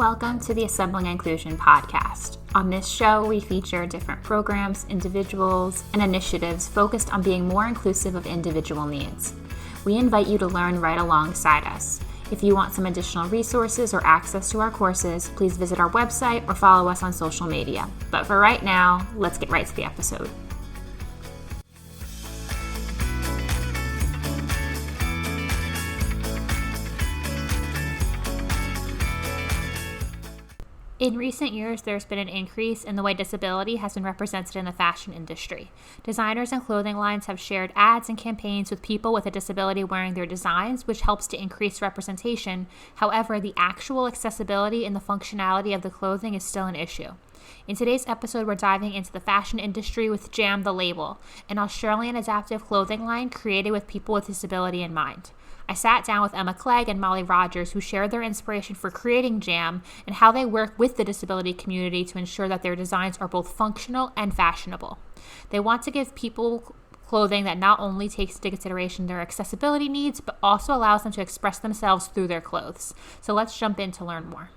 Welcome to the Assembling Inclusion podcast. On this show, we feature different programs, individuals, and initiatives focused on being more inclusive of individual needs. We invite you to learn right alongside us. If you want some additional resources or access to our courses, please visit our website or follow us on social media. But for right now, let's get right to the episode. In recent years, there's been an increase in the way disability has been represented in the fashion industry. Designers and clothing lines have shared ads and campaigns with people with a disability wearing their designs, which helps to increase representation. However, the actual accessibility and the functionality of the clothing is still an issue. In today's episode, we're diving into the fashion industry with Jam the Label, an Australian adaptive clothing line created with people with disability in mind. I sat down with Emma Clegg and Molly Rogers, who shared their inspiration for creating Jam and how they work with the disability community to ensure that their designs are both functional and fashionable. They want to give people clothing that not only takes into consideration their accessibility needs, but also allows them to express themselves through their clothes. So let's jump in to learn more.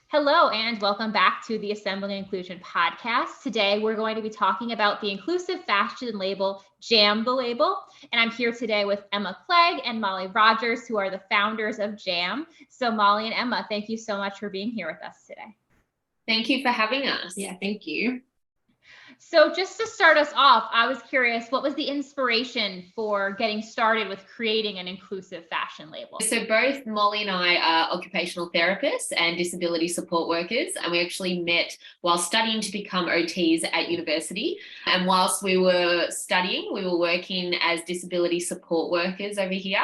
Hello, and welcome back to the Assembling Inclusion podcast. Today, we're going to be talking about the inclusive fashion label, Jam the Label. And I'm here today with Emma Clegg and Molly Rogers, who are the founders of Jam. So Molly and Emma, thank you so much for being here with us today. Thank you for having us. Yeah, thank you. So just to start us off, I was curious, what was the inspiration for getting started with creating an inclusive fashion label? So both Molly and I are occupational therapists and disability support workers, and we actually met while studying to become OTs at university. And whilst we were studying, we were working as disability support workers over here,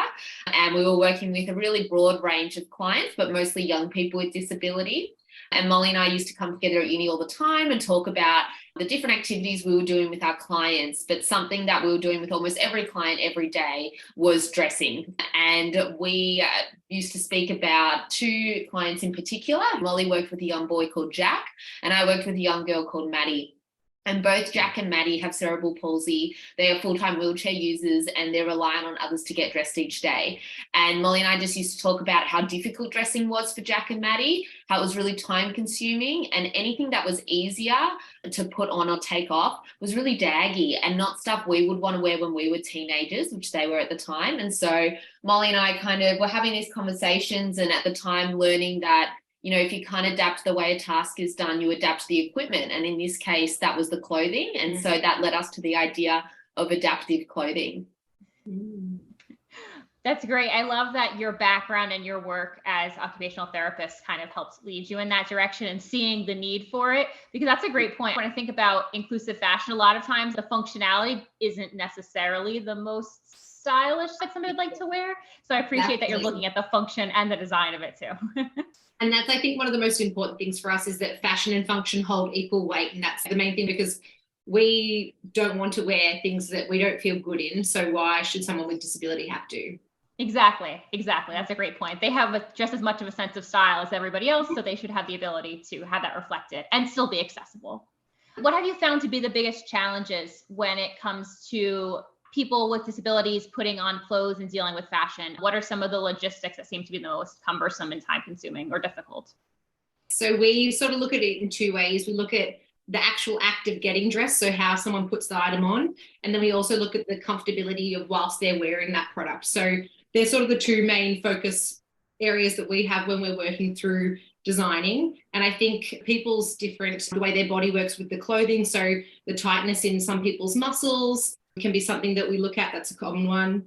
and we were working with a really broad range of clients, but mostly young people with disability. And Molly and I used to come together at uni all the time and talk about the different activities we were doing with our clients, but something that we were doing with almost every client every day was dressing. And we used to speak about two clients in particular. Molly worked with a young boy called Jack, and I worked with a young girl called Maddie. And both Jack and Maddie have cerebral palsy. They are full-time wheelchair users, and they're relying on others to get dressed each day. And Molly and I just used to talk about how difficult dressing was for Jack and Maddie, how it was really time-consuming, and anything that was easier to put on or take off was really daggy and not stuff we would want to wear when we were teenagers, which they were at the time. And so Molly and I kind of were having these conversations, and at the time learning that, you know, if you can't adapt the way a task is done, you adapt the equipment. And in this case, that was the clothing. And so that led us to the idea of adaptive clothing. That's great. I love that your background and your work as occupational therapists kind of helps lead you in that direction and seeing the need for it, because that's a great point. When I think about inclusive fashion, a lot of times the functionality isn't necessarily the most stylish that somebody would like to wear. So I appreciate that you're looking at the function and the design of it too. And that's, I think, one of the most important things for us is that fashion and function hold equal weight. And that's the main thing, because we don't want to wear things that we don't feel good in. So why should someone with disability have to? Exactly. That's a great point. They have just as much of a sense of style as everybody else, so they should have the ability to have that reflected and still be accessible. What have you found to be the biggest challenges when it comes to people with disabilities putting on clothes and dealing with fashion? What are some of the logistics that seem to be the most cumbersome and time-consuming or difficult? So we sort of look at it in two ways. We look at the actual act of getting dressed, so how someone puts the item on, and then we also look at the comfortability of whilst they're wearing that product. So they're sort of the two main focus areas that we have when we're working through designing. And I think people's different, the way their body works with the clothing. So the tightness in some people's muscles can be something that we look at. That's a common one.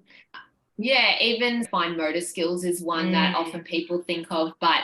Yeah, even fine motor skills is one that often people think of, but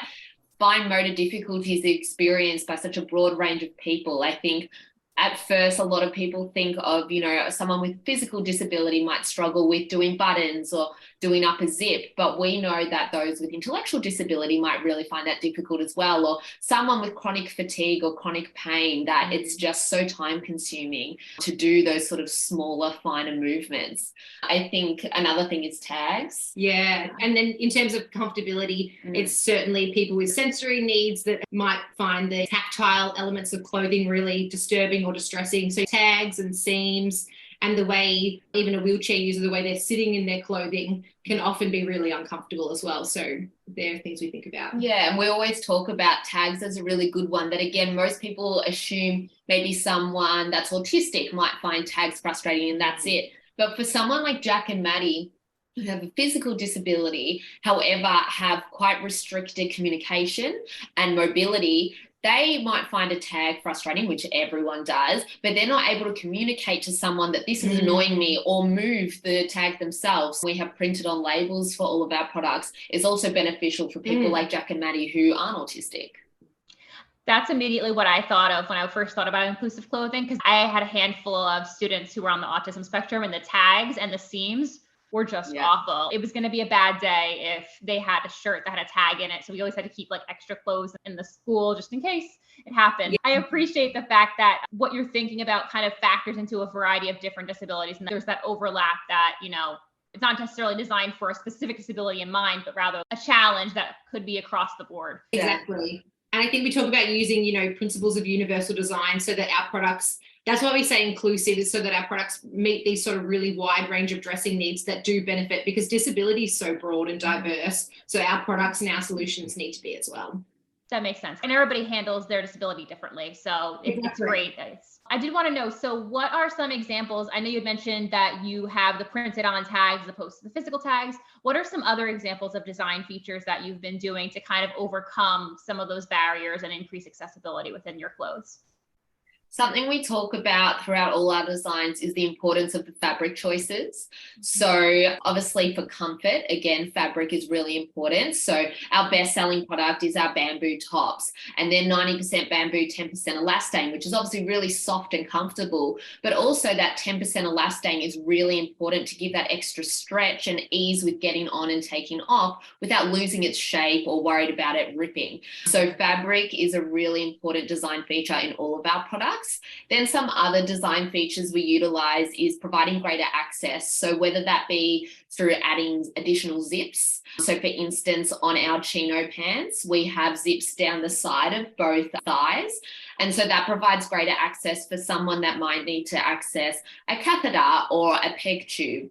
fine motor difficulties are experienced by such a broad range of people. I think at first, a lot of people think of, you know, someone with physical disability might struggle with doing buttons or doing up a zip, but we know that those with intellectual disability might really find that difficult as well, or someone with chronic fatigue or chronic pain, that it's just so time consuming to do those sort of smaller, finer movements. I think another thing is tags. Yeah, and then in terms of comfortability, it's certainly people with sensory needs that might find the tactile elements of clothing really disturbing or distressing. So tags and seams And the way even a wheelchair user, the way they're sitting in their clothing can often be really uncomfortable as well. So there are things we think about. Yeah, and we always talk about tags as a really good one that, again, most people assume maybe someone that's autistic might find tags frustrating and that's it. But for someone like Jack and Maddie, who have a physical disability, however, have quite restricted communication and mobility, they might find a tag frustrating, which everyone does, but they're not able to communicate to someone that this is annoying me or move the tag themselves. We have printed on labels for all of our products. It's also beneficial for people like Jack and Maddie who aren't autistic. That's immediately what I thought of when I first thought about inclusive clothing, because I had a handful of students who were on the autism spectrum, and the tags and the seams were just awful. It was going to be a bad day if they had a shirt that had a tag in it. So we always had to keep like extra clothes in the school just in case it happened. I appreciate the fact that what you're thinking about kind of factors into a variety of different disabilities. And there's that overlap that, you know, it's not necessarily designed for a specific disability in mind, but rather a challenge that could be across the board. Exactly. And I think we talk about using, you know, principles of universal design so that our products, that's why we say inclusive, is so that our products meet these sort of really wide range of dressing needs that do benefit, because disability is so broad and diverse. So our products and our solutions need to be as well. That makes sense. And everybody handles their disability differently. So it's great. I did want to know, so what are some examples? I know you mentioned that you have the printed on tags as opposed to the physical tags. What are some other examples of design features that you've been doing to kind of overcome some of those barriers and increase accessibility within your clothes? Something we talk about throughout all our designs is the importance of the fabric choices. So obviously for comfort, again, fabric is really important. So our best-selling product is our bamboo tops, and they're 90% bamboo, 10% elastane, which is obviously really soft and comfortable. But also that 10% elastane is really important to give that extra stretch and ease with getting on and taking off without losing its shape or worried about it ripping. So fabric is a really important design feature in all of our products. Then some other design features we utilize is providing greater access. So whether that be through adding additional zips. So for instance, on our chino pants, we have zips down the side of both thighs. And so that provides greater access for someone that might need to access a catheter or a peg tube.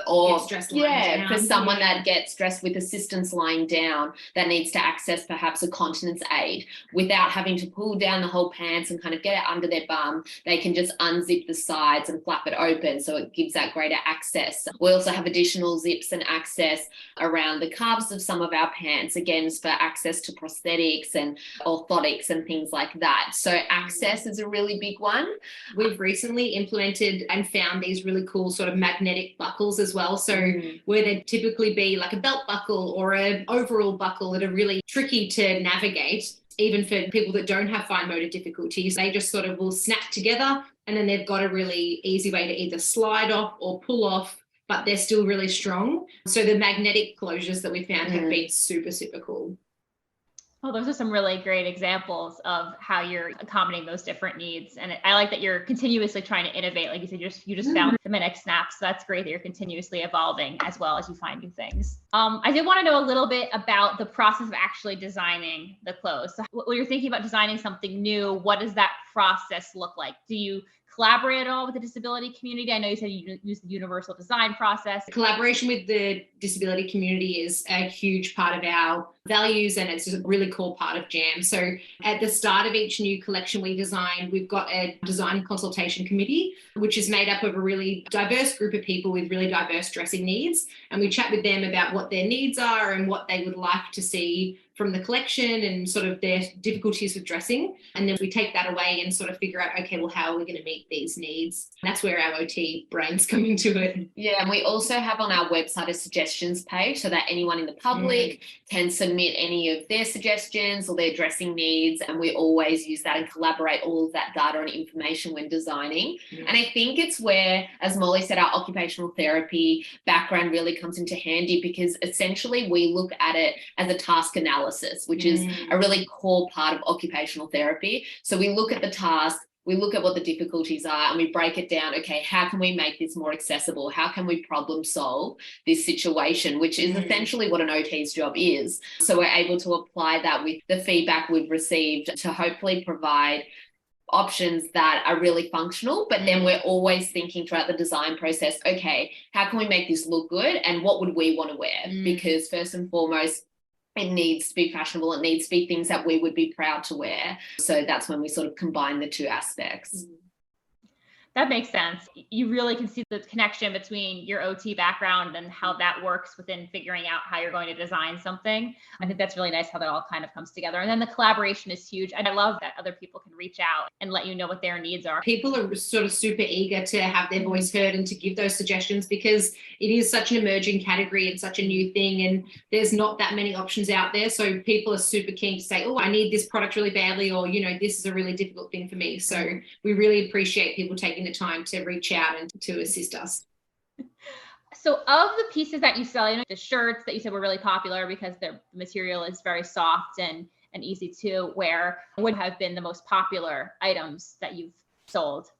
Or for someone that gets dressed with assistance lying down that needs to access perhaps a continence aid without having to pull down the whole pants and kind of get it under their bum, they can just unzip the sides and flap it open, so it gives that greater access. We also have additional zips and access around the calves of some of our pants, again for access to prosthetics and orthotics and things like that. So access is a really big one. We've recently implemented and found these really cool sort of magnetic buckles as well. So where there'd typically be like a belt buckle or an overall buckle that are really tricky to navigate, even for people that don't have fine motor difficulties, they just sort of will snap together, and then they've got a really easy way to either slide off or pull off, but they're still really strong. So the magnetic closures that we found have been super, super cool. Well, those are some really great examples of how you're accommodating those different needs. And I like that you're continuously trying to innovate. Like you said, you just found the magnetic snaps. So that's great that you're continuously evolving as well as you find new things. I did want to know a little bit about the process of actually designing the clothes. So when you're thinking about designing something new, what does that process look like? Do you collaborate at all with the disability community? I know you said you use the universal design process. Collaboration with the disability community is a huge part of our values, and it's a really core part of JAM. So at the start of each new collection we design, we've got a design consultation committee, which is made up of a really diverse group of people with really diverse dressing needs. And we chat with them about what their needs are and what they would like to see from the collection and sort of their difficulties with dressing. And then we take that away and sort of figure out, okay, well, how are we going to meet these needs? And that's where our OT brains come into it. Yeah, and we also have on our website a suggestions page so that anyone in the public can submit any of their suggestions or their dressing needs. And we always use that and collaborate all of that data and information when designing. And I think it's where, as Molly said, our occupational therapy background really comes into handy, because essentially we look at it as a task analysis, which is a really core part of occupational therapy. So we look at the task, we look at what the difficulties are, and we break it down. Okay, how can we make this more accessible? How can we problem solve this situation, which is essentially what an OT's job is. So we're able to apply that with the feedback we've received to hopefully provide options that are really functional, but then we're always thinking throughout the design process, okay, how can we make this look good and what would we want to wear? Because first and foremost, it needs to be fashionable. It needs to be things that we would be proud to wear. So that's when we sort of combine the two aspects. That makes sense. You really can see the connection between your OT background and how that works within figuring out how you're going to design something. I think that's really nice how that all kind of comes together. And then the collaboration is huge. And I love that other people can reach out and let you know what their needs are. People are sort of super eager to have their voice heard and to give those suggestions, because it is such an emerging category and such a new thing, and there's not that many options out there. So people are super keen to say, oh, I need this product really badly, or, you know, this is a really difficult thing for me. So we really appreciate people taking the time to reach out and to assist us. So of the pieces that you sell, you know, the shirts that you said were really popular because the material is very soft and easy to wear, would have been the most popular items that you've sold?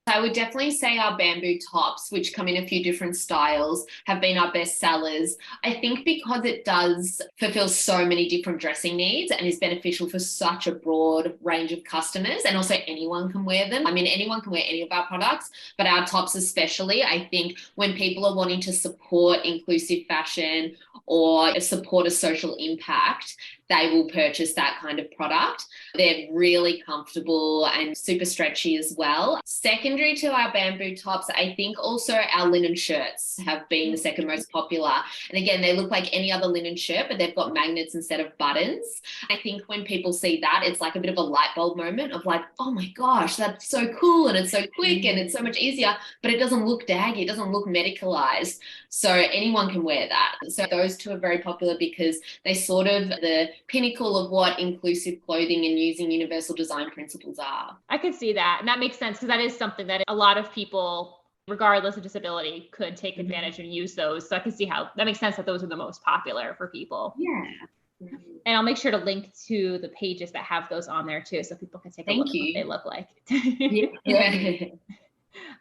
I would definitely say our bamboo tops, which come in a few different styles, have been our best sellers. I think because it does fulfill so many different dressing needs and is beneficial for such a broad range of customers, and also anyone can wear them. I mean, anyone can wear any of our products, but our tops especially, I think when people are wanting to support inclusive fashion or support a social impact, they will purchase that kind of product. They're really comfortable and super stretchy as well. Secondary to our bamboo tops, I think also our linen shirts have been the second most popular. And again, they look like any other linen shirt, but they've got magnets instead of buttons. I think when people see that, it's like a bit of a light bulb moment of like, oh my gosh, that's so cool and it's so quick and it's so much easier, but it doesn't look daggy, it doesn't look medicalized. So anyone can wear that. So those two are very popular because they sort of the pinnacle of what inclusive clothing and using universal design principles are. I could see that. And that makes sense because that is something that a lot of people, regardless of disability, could take advantage and use those. So I can see how that makes sense that those are the most popular for people. Yeah. And I'll make sure to link to the pages that have those on there too, so people can take a look at what they look like. Yeah.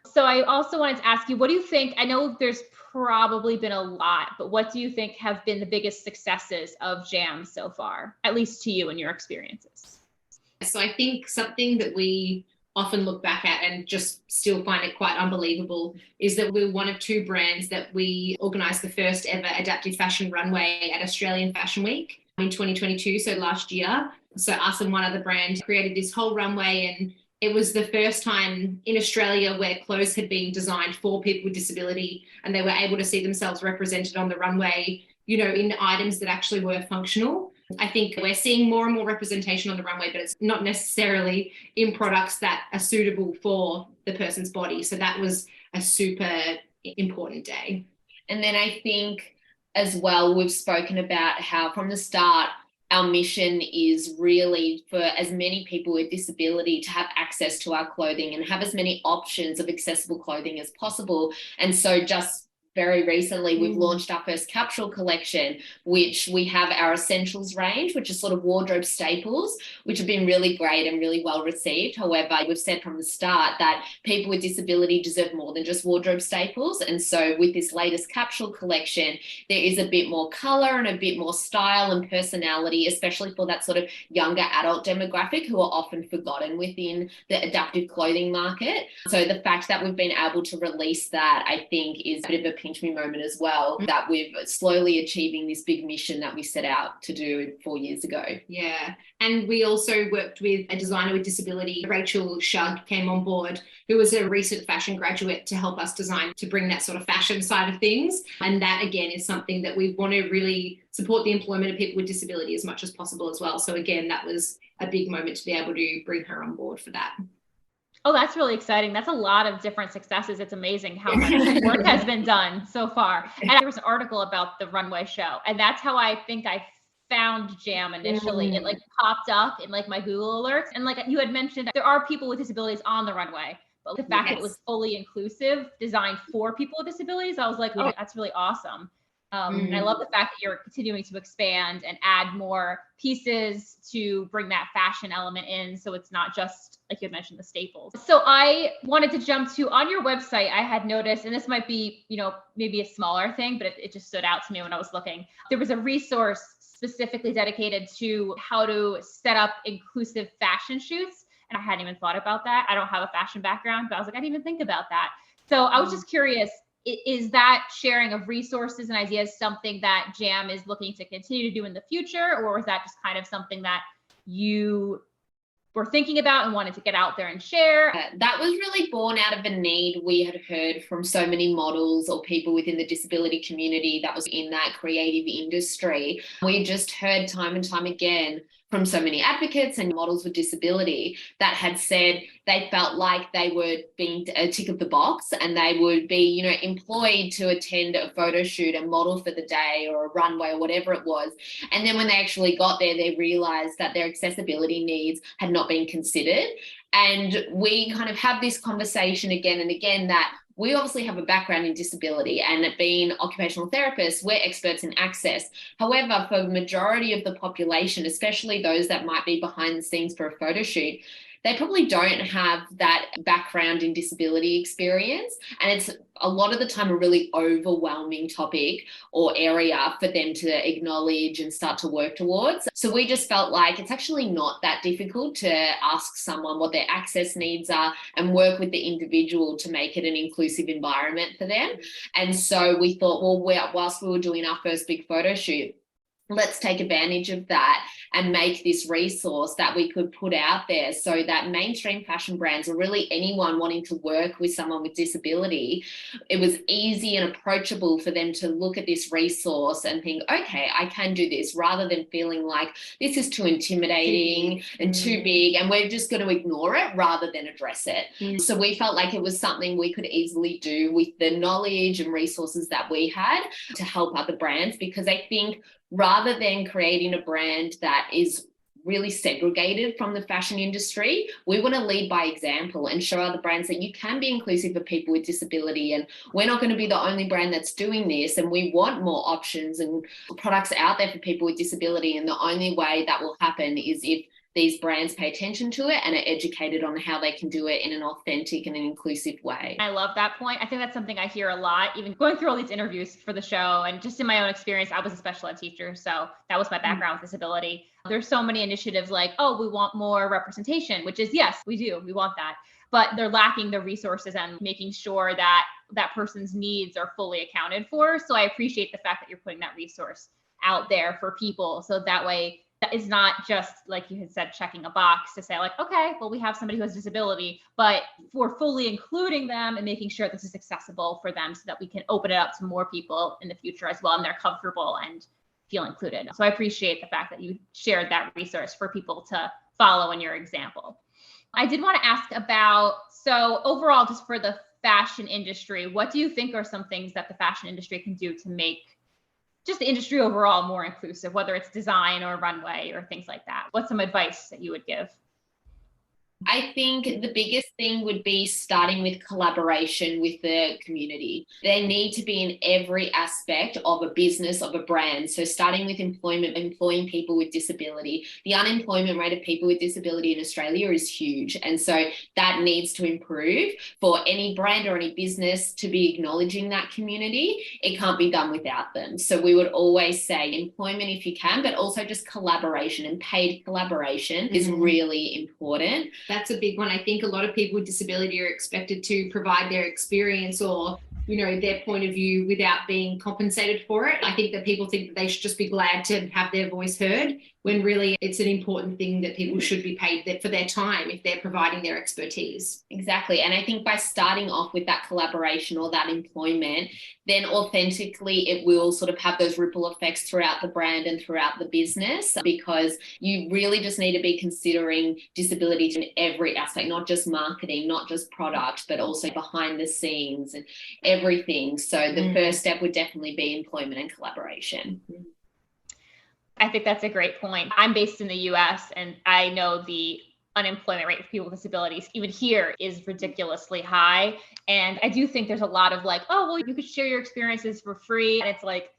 So I also wanted to ask you, what do you think? I know there's probably been a lot, but what do you think have been the biggest successes of JAM so far, at least to you and your experiences? So I think something that we often look back at and just still find it quite unbelievable is that we're one of two brands that we organised the first ever adaptive fashion runway at Australian Fashion Week in 2022, so last year. So us and one other brand created this whole runway, and it was the first time in Australia where clothes had been designed for people with disability and they were able to see themselves represented on the runway, you know, in items that actually were functional. I think we're seeing more and more representation on the runway, but it's not necessarily in products that are suitable for the person's body. So that was a super important day. And then I think as well, we've spoken about how from the start, our mission is really for as many people with disability to have access to our clothing and have as many options of accessible clothing as possible. And so just very recently, we've launched our first capsule collection, which we have our essentials range, which is sort of wardrobe staples, which have been really great and really well received. However, we've said from the start that people with disability deserve more than just wardrobe staples. And so with this latest capsule collection, there is a bit more color and a bit more style and personality, especially for that sort of younger adult demographic who are often forgotten within the adaptive clothing market. So the fact that we've been able to release that, I think, is a bit of a pinch me moment as well, that we're slowly achieving this big mission that we set out to do 4 years ago. Yeah. And we also worked with a designer with disability, Rachel Shug came on board, who was a recent fashion graduate, to help us design, to bring that sort of fashion side of things. And that, again, is something that we want to really support the employment of people with disability as much as possible as well. So again, that was a big moment to be able to bring her on board for that. Oh, that's really exciting. That's a lot of different successes. It's amazing how much work has been done so far. And there was an article about the runway show, and that's how I think I found JAM initially. It like popped up in like my Google alerts. And like you had mentioned, there are people with disabilities on the runway, but the fact that it was fully inclusive, designed for people with disabilities, I was like, oh, that's really awesome. And I love the fact that you're continuing to expand and add more pieces to bring that fashion element in. So it's not just, like you had mentioned, the staples. So I wanted to jump to, on your website, I had noticed, and this might be, you know, maybe a smaller thing, but it just stood out to me when I was looking. There was a resource specifically dedicated to how to set up inclusive fashion shoots And I hadn't even thought about that. I don't have a fashion background, but I was like, I didn't even think about that. So I was just curious, is that sharing of resources and ideas something that JAM is looking to continue to do in the future? Or was that just kind of something that you were thinking about and wanted to get out there and share? That was really born out of a need we had heard from so many models or people within the disability community that was in that creative industry. We just heard time and time again from so many advocates and models with disability that had said they felt like they were being a tick of the box and they would be, employed to attend a photo shoot and model for the day or a runway or whatever it was. And then when they actually got there, they realized that their accessibility needs had not been considered. And we kind of have this conversation again and again that we obviously have a background in disability, and being occupational therapists, we're experts in access. However, for the majority of the population, especially those that might be behind the scenes for a photo shoot, they probably don't have that background in disability experience. And it's a lot of the time a really overwhelming topic or area for them to acknowledge and start to work towards. So we just felt like it's actually not that difficult to ask someone what their access needs are and work with the individual to make it an inclusive environment for them. And so we thought, well, whilst we were doing our first big photo shoot, let's take advantage of that and make this resource that we could put out there so that mainstream fashion brands, or really anyone wanting to work with someone with disability, it was easy and approachable for them to look at this resource and think, okay, I can do this, rather than feeling like this is too intimidating and too big and we're just going to ignore it rather than address it. So we felt like it was something we could easily do with the knowledge and resources that we had to help other brands, because I think rather than creating a brand that is really segregated from the fashion industry, we want to lead by example and show other brands that you can be inclusive of people with disability. And we're not going to be the only brand that's doing this. And we want more options and products out there for people with disability. And the only way that will happen is if these brands pay attention to it and are educated on how they can do it in an authentic and an inclusive way. I love that point. I think that's something I hear a lot, even going through all these interviews for the show. And just in my own experience, I was a special ed teacher. So that was my background with disability. There's so many initiatives like, oh, we want more representation, which is, yes, we do. We want that. But they're lacking the resources and making sure that that person's needs are fully accounted for. So I appreciate the fact that you're putting that resource out there for people. So that way, it's not just, like you had said, checking a box to say like, okay, well, we have somebody who has disability, but we're fully including them and making sure this is accessible for them so that we can open it up to more people in the future as well, and they're comfortable and feel included. So I appreciate the fact that you shared that resource for people to follow in your example. I did want to ask about, so overall, just for the fashion industry, what do you think are some things that the fashion industry can do to make just the industry overall more inclusive, whether it's design or runway or things like that? What's some advice that you would give? I think the biggest thing would be starting with collaboration with the community. They need to be in every aspect of a business, of a brand. So starting with employment, employing people with disability. The unemployment rate of people with disability in Australia is huge. And so that needs to improve. For any brand or any business to be acknowledging that community, it can't be done without them. So we would always say employment if you can, but also just collaboration, and paid collaboration is really important. That's a big one. I think a lot of people with disability are expected to provide their experience or, their point of view without being compensated for it. I think that people think that they should just be glad to have their voice heard, when really it's an important thing that people should be paid for their time if they're providing their expertise. Exactly. And I think by starting off with that collaboration or that employment, then authentically it will sort of have those ripple effects throughout the brand and throughout the business, because you really just need to be considering disability in every aspect, not just marketing, not just product, but also behind the scenes and everything. So the first step would definitely be employment and collaboration. I think that's a great point. I'm based in the US, and I know the unemployment rate for people with disabilities, even here, is ridiculously high. And I do think there's a lot of like, oh, well, you could share your experiences for free. And it's like,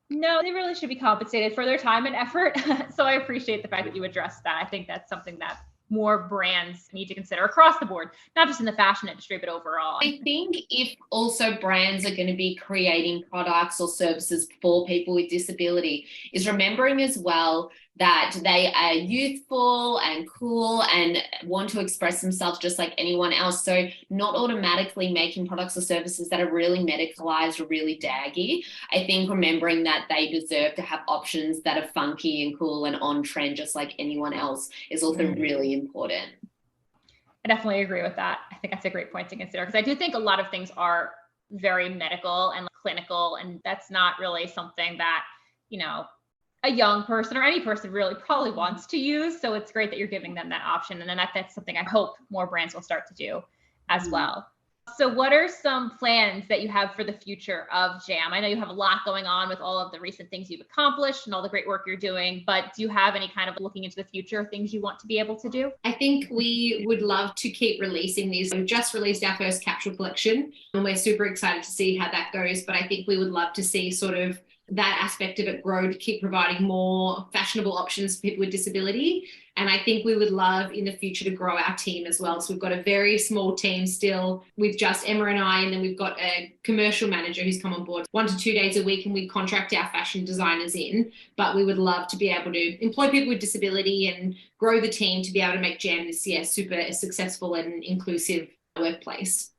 no, they really should be compensated for their time and effort. So I appreciate the fact that you addressed that. I think that's something that more brands need to consider across the board, not just in the fashion industry, but overall. I think if also brands are going to be creating products or services for people with disability, is remembering as well that they are youthful and cool and want to express themselves just like anyone else. So not automatically making products or services that are really medicalized or really daggy. I think remembering that they deserve to have options that are funky and cool and on trend just like anyone else is also really important. I definitely agree with that. I think that's a great point to consider, because I do think a lot of things are very medical and clinical, and that's not really something that, you know, a young person or any person really probably wants to use. So it's great that you're giving them that option. And then that's something I hope more brands will start to do as well. So what are some plans that you have for the future of JAM? I know you have a lot going on with all of the recent things you've accomplished and all the great work you're doing, but do you have any kind of looking into the future things you want to be able to do? I think we would love to keep releasing these. We've just released our first capsule collection and we're super excited to see how that goes. But I think we would love to see sort of that aspect of it grow, to keep providing more fashionable options for people with disability. And I think we would love in the future to grow our team as well. So we've got a very small team still with just Emma and I, and then we've got a commercial manager who's come on board 1 to 2 days a week, and we contract our fashion designers in. But we would love to be able to employ people with disability and grow the team to be able to make JAM this year super successful and inclusive workplace.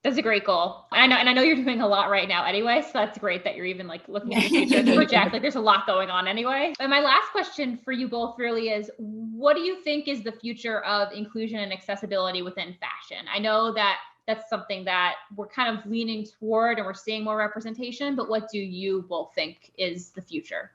That's a great goal. And I know you're doing a lot right now anyway, so that's great that you're even like looking at the future to project. Like there's a lot going on anyway. And my last question for you both really is, what do you think is the future of inclusion and accessibility within fashion? I know that that's something that we're kind of leaning toward and we're seeing more representation, but what do you both think is the future?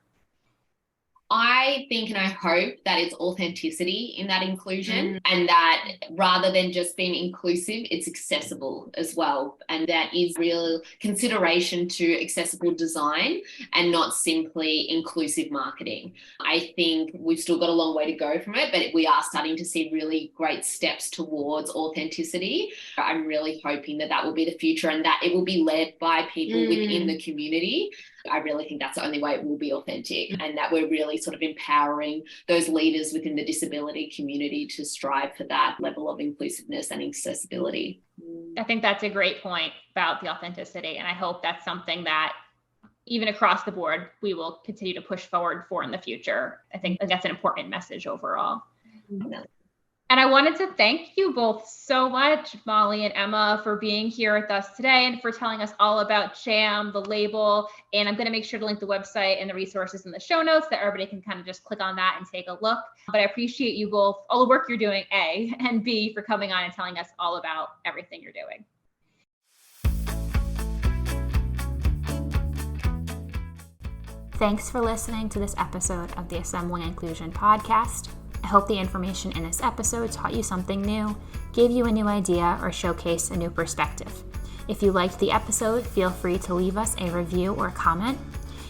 I think and I hope that it's authenticity in that inclusion, and that rather than just being inclusive, it's accessible as well. And that is real consideration to accessible design and not simply inclusive marketing. I think we've still got a long way to go from it, but we are starting to see really great steps towards authenticity. I'm really hoping that that will be the future and that it will be led by people within the community. I really think that's the only way it will be authentic, and that we're really sort of empowering those leaders within the disability community to strive for that level of inclusiveness and accessibility. I think that's a great point about the authenticity. And I hope that's something that even across the board, we will continue to push forward for in the future. I think that's an important message overall. And I wanted to thank you both so much, Molly and Emma, for being here with us today and for telling us all about JAM, the label. And I'm going to make sure to link the website and the resources in the show notes that everybody can kind of just click on that and take a look. But I appreciate you both, all the work you're doing, A, and B, for coming on and telling us all about everything you're doing. Thanks for listening to this episode of the Assembling Inclusion podcast. I hope the information in this episode taught you something new, gave you a new idea, or showcased a new perspective. If you liked the episode, feel free to leave us a review or comment.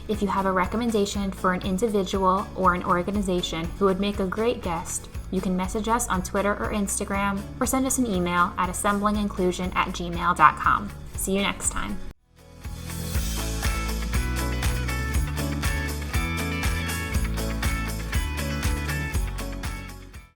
If you have a recommendation for an individual or an organization who would make a great guest, you can message us on Twitter or Instagram, or send us an email at assemblinginclusion@gmail.com. See you next time.